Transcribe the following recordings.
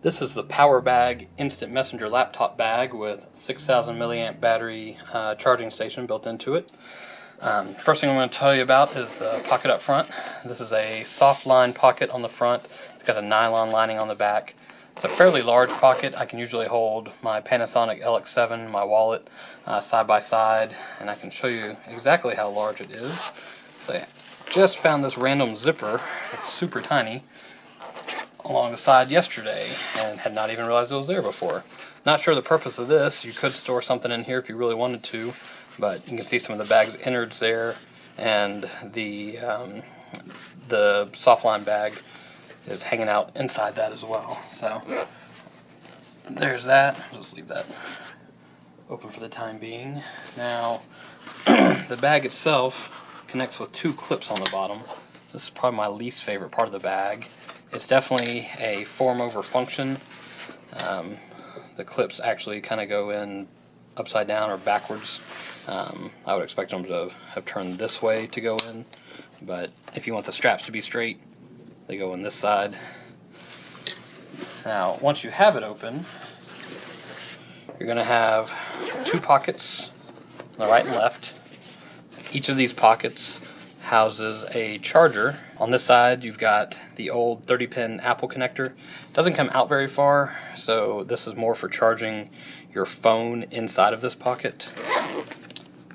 This is the Powerbag Instant Messenger laptop bag with 6,000 milliamp battery charging station built into it. First thing I'm going to tell you about is the pocket up front. This is a soft line pocket on the front. It's got a nylon lining on the back. It's a fairly large pocket. I can usually hold my Panasonic LX7, my wallet, side by side, and I can show you exactly how large it is. So I just found this random zipper. It's super tiny along the side yesterday and had not even realized it was there before. Not sure the purpose of this. You could store something in here if you really wanted to, but you can see some of the bag's innards there, and the softline bag is hanging out inside that as well. So there's that. I'll just leave that open for the time being. Now the bag itself connects with two clips on the bottom. This is probably my least favorite part of the bag. It's definitely a form over function. The clips actually kind of go in upside down or backwards. I would expect them to have turned this way to go in, but if you want the straps to be straight, they go in this side. Now, once you have it open, you're going to have two pockets on the right and left. Each of these pockets houses a charger. On this side you've got the old 30-pin Apple connector. It doesn't come out very far, so this is more for charging your phone inside of this pocket.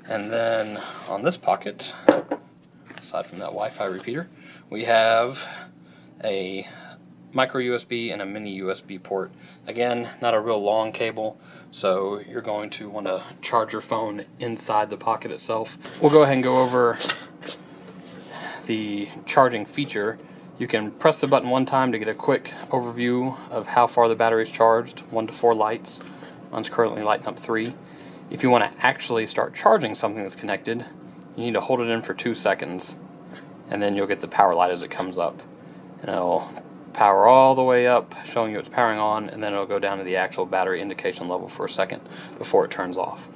And then on this pocket, aside from that Wi-Fi repeater, we have a micro USB and a mini USB port. Again, not a real long cable, so you're going to want to charge your phone inside the pocket itself. We'll go ahead and go over the charging feature. You can press the button one time to get a quick overview of how far the battery is charged. 1 to 4 lights. Mine's currently lighting up 3. If you want to actually start charging something that's connected, you need to hold it in for 2 seconds, and then you'll get the power light as it comes up. And it'll power all the way up, showing you it's powering on, and then it'll go down to the actual battery indication level for a second before it turns off.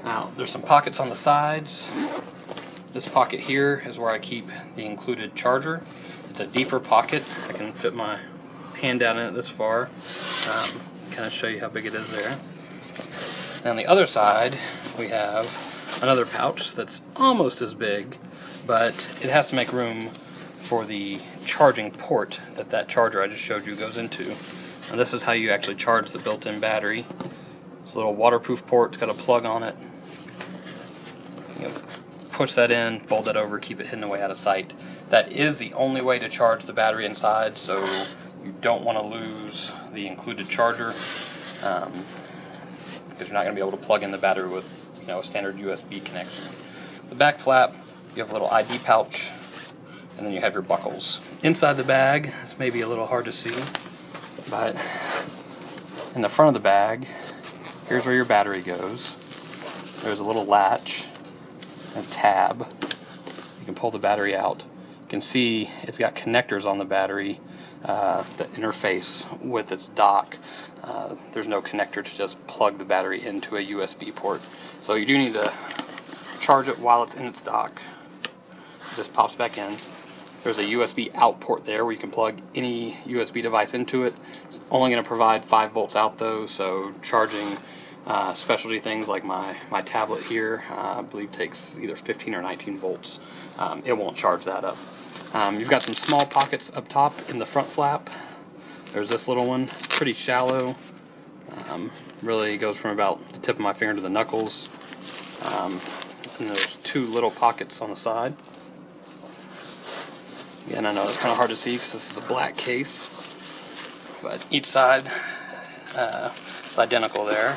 Now, there's some pockets on the sides. This pocket here is where I keep the included charger. It's a deeper pocket. I can fit my hand down in it this far. Kind of show you how big it is there. And on the other side, we have another pouch that's almost as big, but it has to make room for the charging port that charger I just showed you goes into. And this is how you actually charge the built-in battery. It's a little waterproof port. It's got a plug on it. Push that in, fold that over, keep it hidden away out of sight. That is the only way to charge the battery inside, so you don't want to lose the included charger, because you're not going to be able to plug in the battery with a standard USB connection. The back flap, you have a little ID pouch, and then you have your buckles. Inside the bag, this may be a little hard to see, but in the front of the bag, here's where your battery goes. There's a little latch, a tab. You can pull the battery out. You can see it's got connectors on the battery, the interface with its dock. There's no connector to just plug the battery into a USB port. So you do need to charge it while it's in its dock. It just pops back in. There's a USB out port there where you can plug any USB device into it. It's only going to provide 5 volts out though, so charging specialty things like my tablet here, I believe takes either 15 or 19 volts. It won't charge that up. You've got some small pockets up top in the front flap. There's this little one, it's pretty shallow. Really goes from about the tip of my finger to the knuckles. And there's 2 little pockets on the side. Again, I know it's kind of hard to see because this is a black case, but each side is identical there.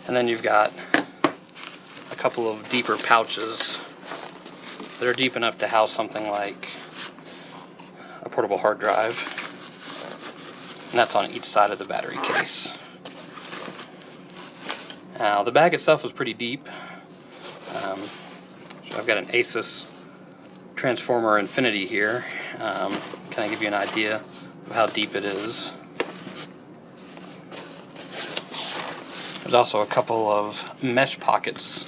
And then you've got a couple of deeper pouches that are deep enough to house something like a portable hard drive. And that's on each side of the battery case. Now, the bag itself is pretty deep. So I've got an Asus Transformer Infinity here. Can I give you an idea of how deep it is? There's also a couple of mesh pockets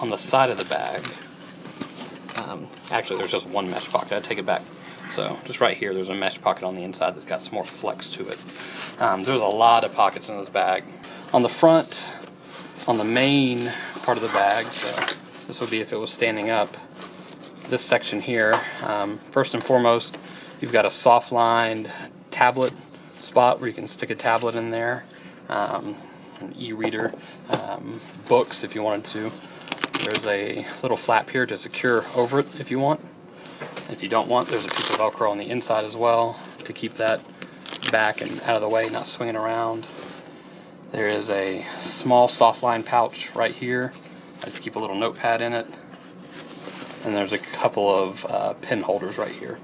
on the side of the bag. Actually, there's just one mesh pocket. I take it back. So just right here, there's a mesh pocket on the inside that's got some more flex to it. There's a lot of pockets in this bag. On the front, on the main part of the bag, so this would be if it was standing up, this section here, first and foremost, you've got a soft-lined tablet spot where you can stick a tablet in there, an e-reader, books if you wanted to. There's a little flap here to secure over it if you want. If you don't want, there's a piece of Velcro on the inside as well to keep that back and out of the way, not swinging around. There is a small soft line pouch right here. I just keep a little notepad in it. And there's a couple of pen holders right here.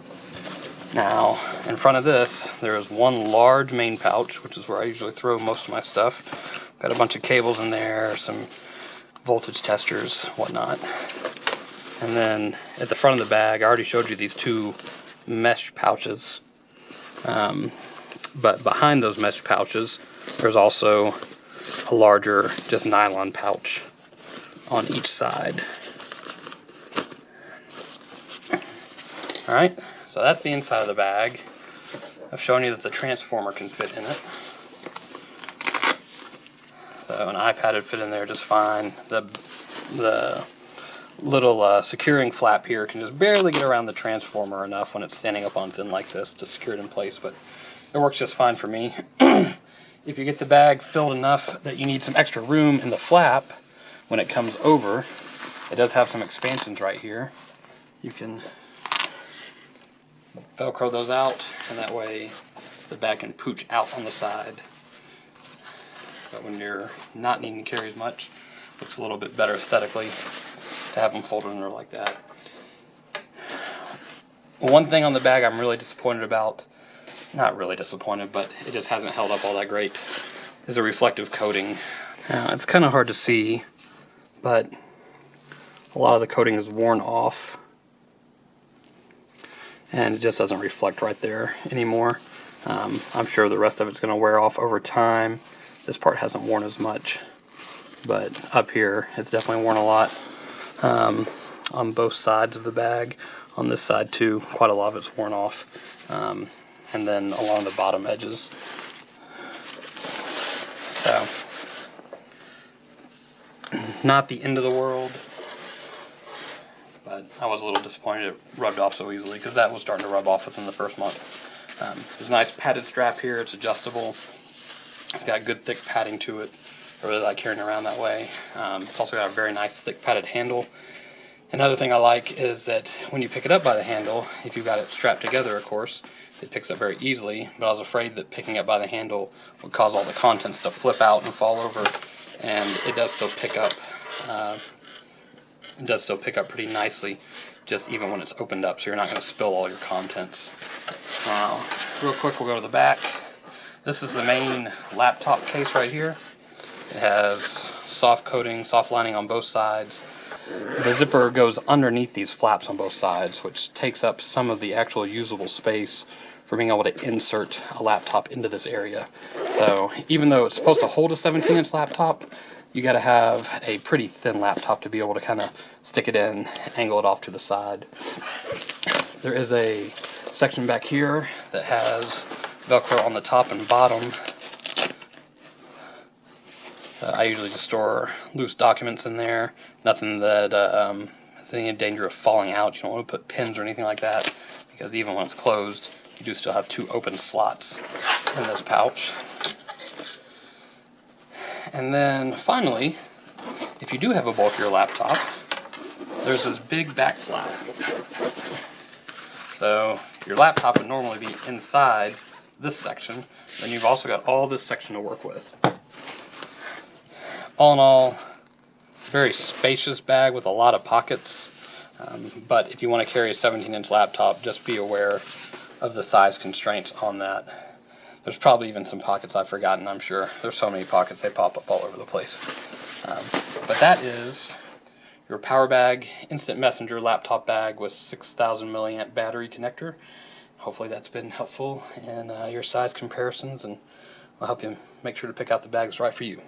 Now, in front of this, there is one large main pouch, which is where I usually throw most of my stuff. Got a bunch of cables in there, some voltage testers, whatnot. And then at the front of the bag, I already showed you these two mesh pouches. But behind those mesh pouches, there's also a larger, just nylon pouch on each side. Alright, so that's the inside of the bag. I've shown you that the transformer can fit in it. So an iPad would fit in there just fine. The little securing flap here can just barely get around the transformer enough when it's standing up on its end like this to secure it in place, but it works just fine for me. If you get the bag filled enough that you need some extra room in the flap when it comes over, it does have some expansions right here. You can Velcro those out, and that way the bag can pooch out on the side. But when you're not needing to carry as much, it looks a little bit better aesthetically to have them folded in there like that. One thing on the bag I'm really disappointed about, not really disappointed, but it just hasn't held up all that great, is a reflective coating. Now, it's kind of hard to see, but a lot of the coating is worn off, and it just doesn't reflect right there anymore. I'm sure the rest of it's going to wear off over time. This part hasn't worn as much, but up here it's definitely worn a lot. On both sides of the bag, on this side too, quite a lot of it's worn off, and then along the bottom edges. So, not the end of the world, but I was a little disappointed it rubbed off so easily, because that was starting to rub off within the first month. There's a nice padded strap here. It's adjustable. It's got good thick padding to it. I really like carrying it around that way. It's also got a very nice thick padded handle. Another thing I like is that when you pick it up by the handle, if you've got it strapped together, of course, it picks up very easily, but I was afraid that picking up by the handle would cause all the contents to flip out and fall over, and it does still pick up. It does still pick up pretty nicely, just even when it's opened up, so you're not going to spill all your contents. Now, real quick, we'll go to the back. This is the main laptop case right here. It has soft coating, soft lining on both sides. The zipper goes underneath these flaps on both sides, which takes up some of the actual usable space for being able to insert a laptop into this area. So even though it's supposed to hold a 17-inch laptop, you got to have a pretty thin laptop to be able to kind of stick it in, angle it off to the side. There is a section back here that has Velcro on the top and bottom. I usually just store loose documents in there, nothing that is any danger of falling out. You don't want to put pins or anything like that, because even when it's closed, you do still have two open slots in this pouch. And then finally, if you do have a bulkier laptop, there's this big back flap. So your laptop would normally be inside this section, then you've also got all this section to work with. All in all, very spacious bag with a lot of pockets, but if you want to carry a 17-inch laptop, just be aware of the size constraints on that. There's probably even some pockets I've forgotten, I'm sure. There's so many pockets, they pop up all over the place. But that is your Powerbag Instant Messenger laptop bag with 6,000 milliamp battery connector. Hopefully that's been helpful in your size comparisons, and I'll help you make sure to pick out the bag that's right for you.